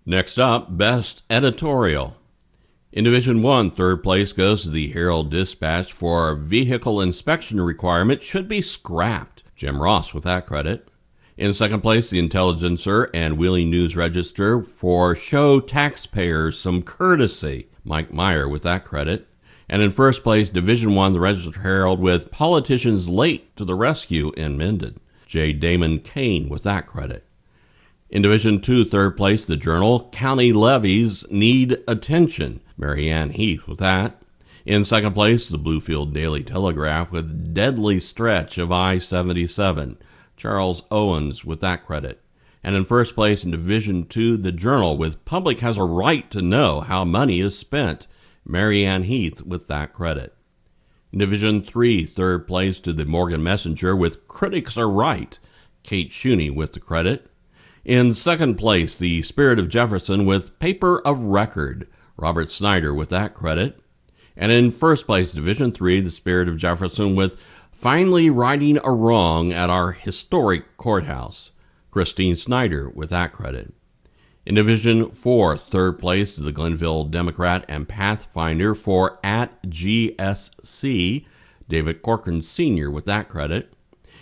Next up, Best Editorial. In Division 1, third place goes to the Herald-Dispatch for vehicle inspection requirement should be scrapped. Jim Ross with that credit. In second place, the Intelligencer and Wheeling News-Register for show taxpayers some courtesy. Mike Meyer with that credit. And in first place, Division 1, the Register Herald with politicians late to the rescue in Minden. J. Damon Kane with that credit. In Division 2, third place, the Journal, county levies need attention. Mary Ann Heath with that. In second place, the Bluefield Daily Telegraph with deadly stretch of I-77. Charles Owens with that credit. And in first place in Division 2, the Journal with public has a right to know how money is spent. Mary Ann Heath with that credit. In Division 3, third place to the Morgan Messenger with critics are right. Kate Shuney with the credit. In second place, the Spirit of Jefferson with paper of record. Robert Snyder with that credit. And in first place, Division 3, the Spirit of Jefferson with finally righting a wrong at our historic courthouse. Christine Snyder with that credit. In Division 4, third place, the Glenville Democrat and Pathfinder for at GSC. David Corcoran Sr. with that credit.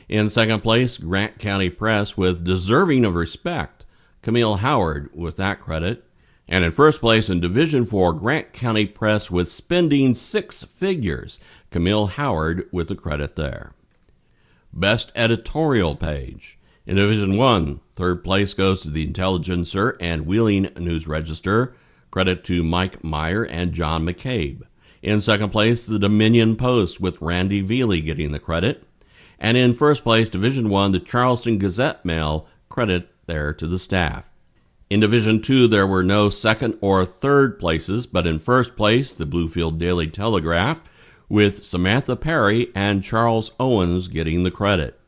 In second place, Grant County Press with deserving of respect. Camille Howard with that credit. And in first place in Division 4, Grant County Press with spending six figures. Camille Howard with the credit there. Best Editorial Page. In Division 1, third place goes to the Intelligencer and Wheeling News-Register. Credit to Mike Meyer and John McCabe. In second place, the Dominion Post with Randy Veely getting the credit. And in first place, Division 1, the Charleston Gazette-Mail. Credit there to the staff. In Division 2, there were no second or third places, but in first place, the Bluefield Daily Telegraph, with Samantha Perry and Charles Owens getting the credit.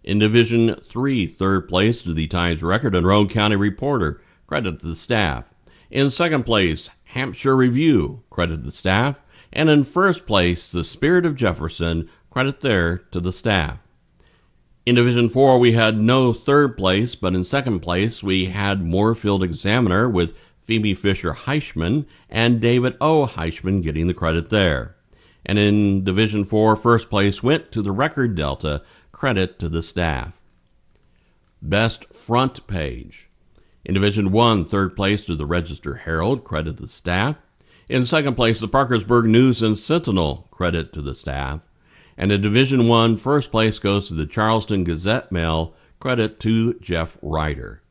In Division 3, third place to the Times-Record and Roane County Reporter, credit to the staff. In second place, Hampshire Review, credit to the staff. And in first place, the Spirit of Jefferson, credit there to the staff. In Division 4, we had no third place, but in second place, we had Moorfield Examiner with Phoebe Fisher Heichman and David O. Heichman getting the credit there. And in Division 4, first place went to the Record Delta, credit to the staff. Best Front Page. In Division 1, third place to the Register Herald, credit to the staff. In second place, the Parkersburg News and Sentinel, credit to the staff. And in Division 1, first place goes to the Charleston Gazette-Mail, credit to Jeff Ryder.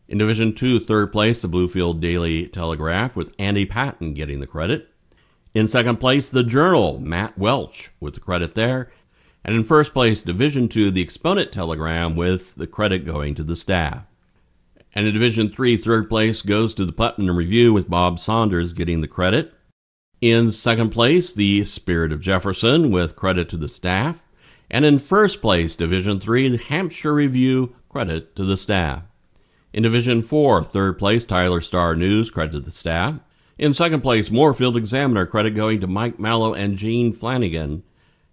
In Division 2, third place, the Bluefield Daily Telegraph with Andy Patton getting the credit. In second place, the Journal, Matt Welch with the credit there. And in first place, Division 2, the Exponent Telegram with the credit going to the staff. And in Division 3, third place goes to the Putnam Review with Bob Saunders getting the credit. In second place, the Spirit of Jefferson with credit to the staff. And in first place, Division 3, the Hampshire Review, credit to the staff. In Division 4, third place, Tyler Star News, credit to the staff. In second place, Moorfield Examiner, credit going to Mike Mallow and Gene Flanagan.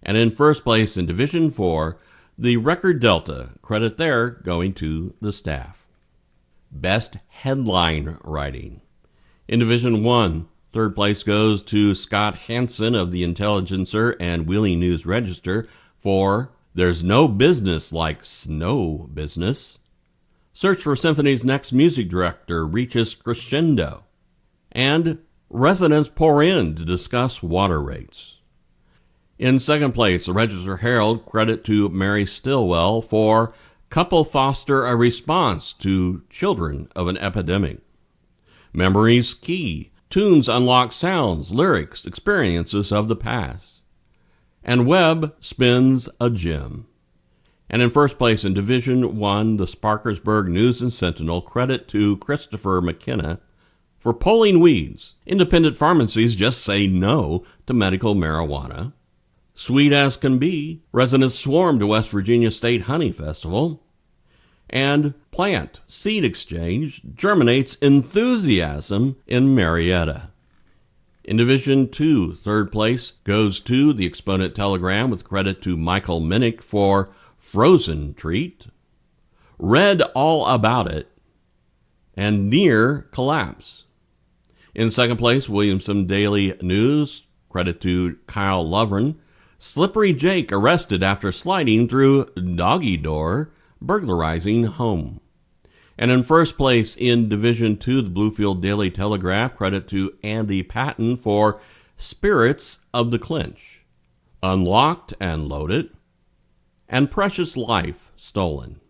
And in first place in Division 4, the Record Delta, credit there going to the staff. Best Headline Writing. In Division 1, third place goes to Scott Hansen of the Intelligencer and Wheeling News-Register for There's No Business Like Snow Business. Search for Symphony's next music director reaches crescendo. And residents pour in to discuss water rates. In second place, the Register Herald, credit to Mary Stilwell for Couple Foster a Response to Children of an Epidemic. Memories Key. Tunes unlock sounds, lyrics, experiences of the past. And Webb spins a gem. And in first place in Division 1, the Sparkersburg News and Sentinel, credit to Christopher McKenna for Pulling Weeds. Independent pharmacies just say no to medical marijuana. Sweet as can be, residents swarm to West Virginia State Honey Festival. And Plant Seed Exchange germinates enthusiasm in Marietta. In Division 2, third place goes to the Exponent Telegram with credit to Michael Minnick for Frozen Treat. Read all about it. and near collapse. In second place, Williamson Daily News, credit to Kyle Lovren. Slippery Jake arrested after sliding through doggy door, burglarizing home. And in first place in Division 2, the Bluefield Daily Telegraph, credit to Andy Patton for Spirits of the Clinch, Unlocked and Loaded, and Precious Life Stolen.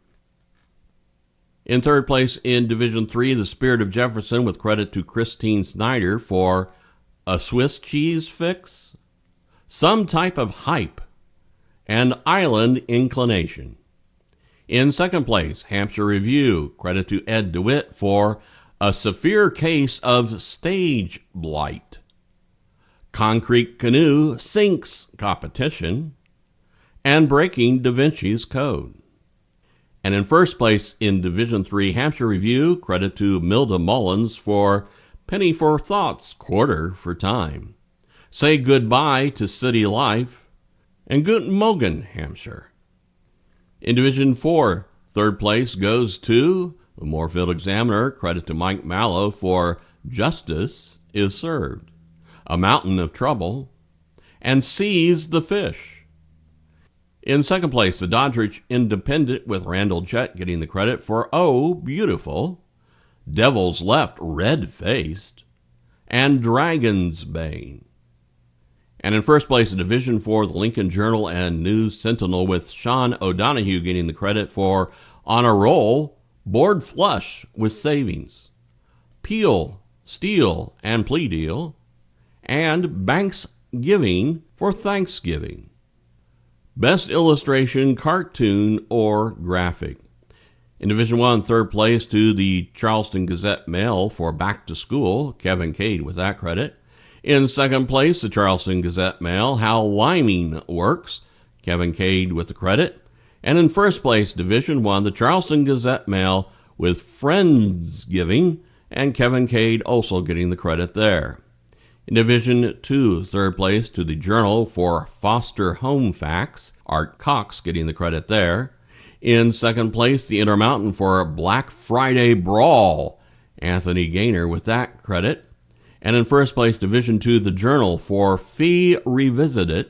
In third place in Division 3, the Spirit of Jefferson, with credit to Christine Snyder for A Swiss Cheese Fix, Some Type of Hype, and Island Inclination. In second place, Hampshire Review, credit to Ed DeWitt for A Severe Case of Stage Blight, Concrete Canoe Sinks Competition, and Breaking Da Vinci's Code. And in first place in Division 3, Hampshire Review, credit to Milda Mullins for Penny for Thoughts, Quarter for Time, Say Goodbye to City Life, and Guten Morgen, Hampshire. In Division 4, third place goes to the Moorfield Examiner, credit to Mike Mallow for Justice is Served, A Mountain of Trouble, and Seize the Fish. In second place, the Doddridge Independent, with Randall Jett getting the credit for Oh, Beautiful, Devil's Left, Red-Faced, and Dragon's Bane. And in first place in Division 4, the Lincoln Journal and News Sentinel, with Sean O'Donohue getting the credit for On a Roll, Board Flush with Savings, Peel, Steal, and Plea Deal, and Banks Giving for Thanksgiving. Best Illustration, Cartoon, or Graphic. In Division 1, third place to the Charleston Gazette-Mail for Back to School, Kevin Cade with that credit. In second place, the Charleston Gazette-Mail, How Liming Works, Kevin Cade with the credit. And in first place, Division 1, the Charleston Gazette-Mail with Friendsgiving, and Kevin Cade also getting the credit there. In Division 2, third place to the Journal for Foster Home Facts, Art Cox getting the credit there. In second place, the Intermountain for Black Friday Brawl, Anthony Gaynor with that credit. And in first place, Division 2, the Journal for Fee Revisited,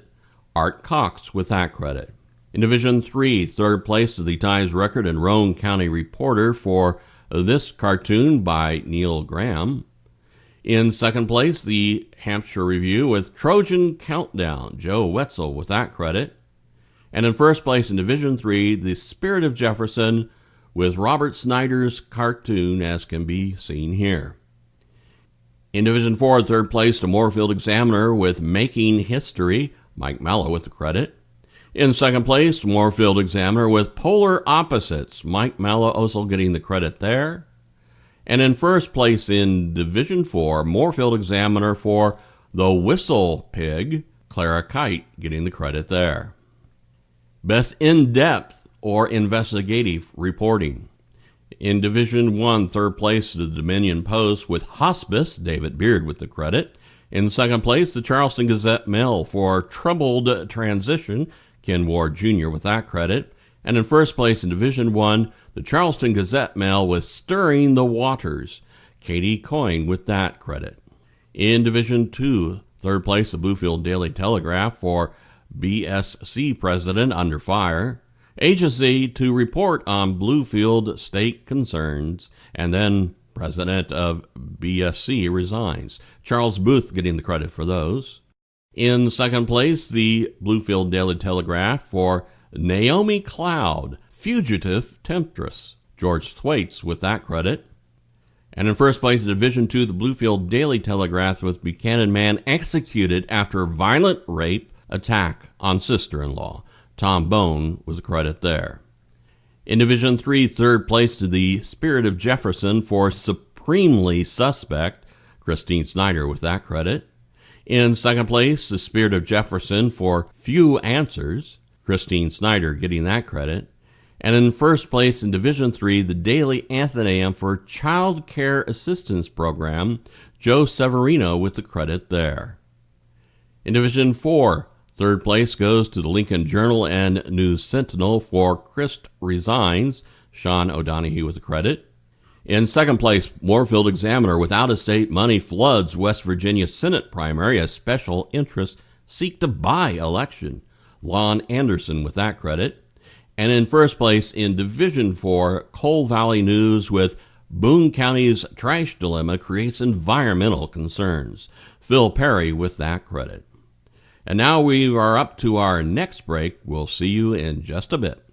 Art Cox with that credit. In Division 3, third place to the Times Record and Roane County Reporter for This Cartoon by Neil Graham. In second place, the Hampshire Review with Trojan Countdown, Joe Wetzel with that credit. And in first place in Division 3, the Spirit of Jefferson with Robert Snyder's cartoon, as can be seen here. In Division 4, third place to Moorfield Examiner with Making History, Mike Mallow with the credit. In second place, Moorfield Examiner with Polar Opposites, Mike Mallow also getting the credit there. And in first place in Division 4, Moorfield Examiner for The Whistle Pig, Clara Kite getting the credit there. Best In-Depth or Investigative Reporting. In Division 1, third place to the Dominion Post with Hospice, David Beard with the credit. In second place, the Charleston Gazette-Mail for Troubled Transition, Ken Ward Jr. with that credit. And in first place in Division 1, the Charleston Gazette-Mail with Stirring the Waters, Katie Coyne with that credit. In Division 2, third place, the Bluefield Daily Telegraph for BSC President Under Fire, Agency to report on Bluefield state concerns, and then President of BSC resigns. Charles Booth getting the credit for those. In second place, the Bluefield Daily Telegraph for Naomi Cloud, Fugitive Temptress, George Thwaites with that credit. And in first place in Division 2, the Bluefield Daily Telegraph with Buchanan man executed after violent rape attack on sister-in-law. Tom Bone was a credit there. In Division 3, third place to the Spirit of Jefferson for Supremely Suspect, Christine Snyder with that credit. In second place, the Spirit of Jefferson for Few Answers, Christine Snyder getting that credit. And in first place in Division 3, the Daily Athenaeum for Child Care Assistance Program, Joe Severino with the credit there. In Division 4, third place goes to the Lincoln Journal and News Sentinel for Christ Resigns, Sean O'Donohue with the credit. In second place, Moorfield Examiner with out-of-state money floods West Virginia Senate primary as special interests seek to buy election. Lon Anderson with that credit. And in first place in Division 4, Coal Valley News with Boone County's trash dilemma creates environmental concerns. Phil Perry with that credit. And now we are up to our next break. We'll see you in just a bit.